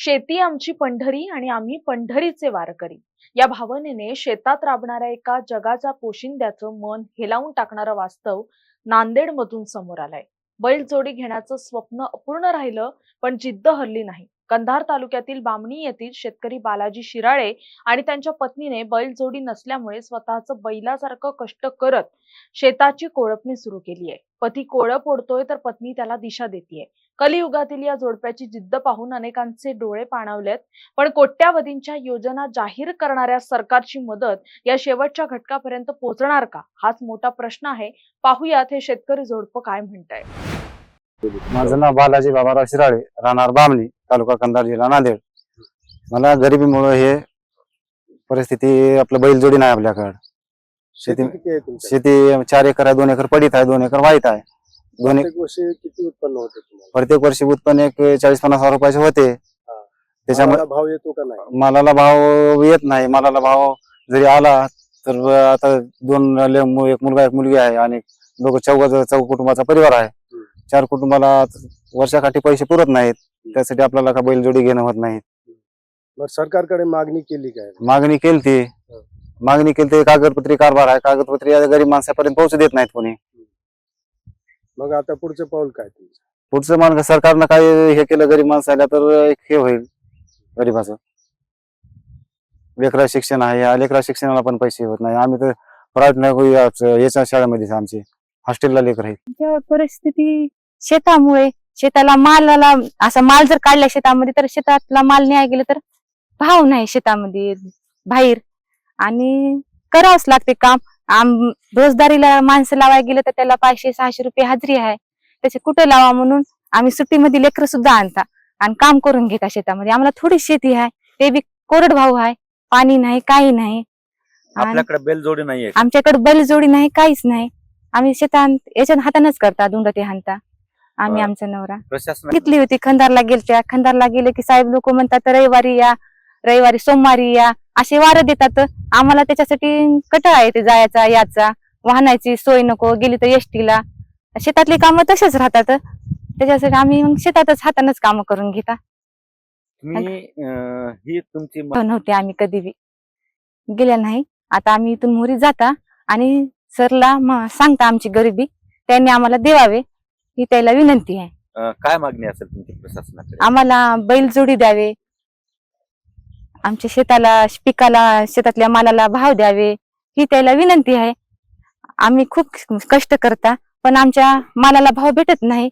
शेती आमची पंढरी आणि आम्ही पंढरीचे वारकरी या भावनेने शेतात राबणाऱ्या एका जगाच्या पोशिंद्याचं मन हेलावून टाकणारं वास्तव नांदेडमधून समोर आलंय. बैलजोडी घेण्याचं स्वप्न अपूर्ण राहिलं, पण जिद्द हरली नाही. कंधार तालुक्यातील बामणी येथील शेतकरी बालाजी शिराळे आणि त्यांच्या पत्नीने बैलजोडी नसल्यामुळे स्वतःचं बैलासारखं कष्ट करत शेताची कोळपणी सुरू केली आहे. पती कोळप ओढतोय तर पत्नी त्याला दिशा देतीये. कलियुगातील या जोडप्याची जिद्द पाहून अनेकांचे डोळे पाणावलेत. पण कोट्यावधींच्या योजना जाहीर करणाऱ्या सरकारची मदत या शेवटच्या घटकापर्यंत पोहोचणार का, हाच मोठा प्रश्न आहे. पाहुयात हे शेतकरी जोडपं काय म्हणताय. माझं नाव बालाजी बाबाराव शिराळे, राहणार बामणी, तालुका कंधार, जिल्हा नांदेड. मला गरिबीमुळे हे परिस्थिती, आपलं बैलजोडी नाही आपल्याकडे. शेती 4 एकर आहे, 2 एकर पडीत आहे, 2 एकर वाईट आहे. प्रत्येक वर्षी किती उत्पन्न होते तुम्हाला? प्रत्येक वर्षी उत्पन्न एक 40-50 हजार रुपयाचे होते. त्याच्यामुळे भाव येतो का नाही? मालाला भाव येत नाही. मालाला भाव जरी आला तर आता एक मुलगा एक मुलगी आहे आणि चौघ कुटुंबाचा परिवार आहे. 4 कुटुंबाला वर्षाकाठी पैसे पुरत नाहीत. त्यासाठी आपल्याला का बैलजोडी घेणं होत नाही. मग सरकारकडे मागणी केली काय? मागणी केली, कागदपत्री कारभार आहे. कागदपत्री या गरीब माणसापर्यंत पोहोचू देत नाहीत कोणी. मग आता पुढचं पाऊल काय तुमचं? पुढचं मान सरकारनं काय हे केलं गरीब माणसाला तर एक हे होईल गरीबाचं. लेकरा शिक्षण आहे, या लेकरा शिक्षणाला पण पैसे होत नाही. आम्ही तर प्रायव्हेट याच्या शाळेमध्ये आमचे हॉस्टेलला लेकर आहेत. परिस्थिती शेतामुळे, शेताला मालाला असा माल जर काढला शेतामध्ये तर शेतातला माल न्याय गेलं तर भाव नाही शेतामध्ये बाहेर, आणि करावंच लागते काम. रोजदारीला माणसं लावायला गेलं तर त्याला 500-600 रुपये हजरी आहे. त्याचे कुठे लावा म्हणून आम्ही सुट्टीमध्ये लेकर सुद्धा आणता आणि काम करून घेता शेतामध्ये. आम्हाला थोडी शेती आहे, ते बी कोरडवाहू आहे, पाणी नाही, काही नाही. आपल्याकडे बैलजोडी नाहीये? आमच्याकडे बैलजोडी नाही, काहीच नाही. आम्ही शेतात याच्यात हातानच करता, दुंडते हाणता आम्ही. आमचा नवरा घेतली होती, खंदारला गेलत्या. खंदारला गेले की साहेब लोक म्हणतात रविवारी या, रविवारी सोमवारी या, असे वार देतात. आम्हाला त्याच्यासाठी कटाळा येते जायचा याचा, वाहनाची सोय नको, गेली तर एसटीला. शेतातली कामं तसेच राहतात. त्याच्यासाठी आम्ही मग शेतातच हातानच काम करून घेता. ही तुमची नव्हते आम्ही कधी बी गेल्या नाही. आता आम्ही इथून मोरी जाता आणि सरला सांगता आमची गरिबी, त्यांनी आम्हाला देवावे ही त्याला विनंती आहे. काय मागणी असेल तुमची प्रशासनाकडे? आम्हाला बैलजोडी द्यावे, आमच्या शेताला, पिकाला, शेतातल्या मालाला भाव द्यावे ही त्याला विनंती आहे. आम्ही खूप कष्ट करता पण आमच्या मालाला भाव भेटत नाही.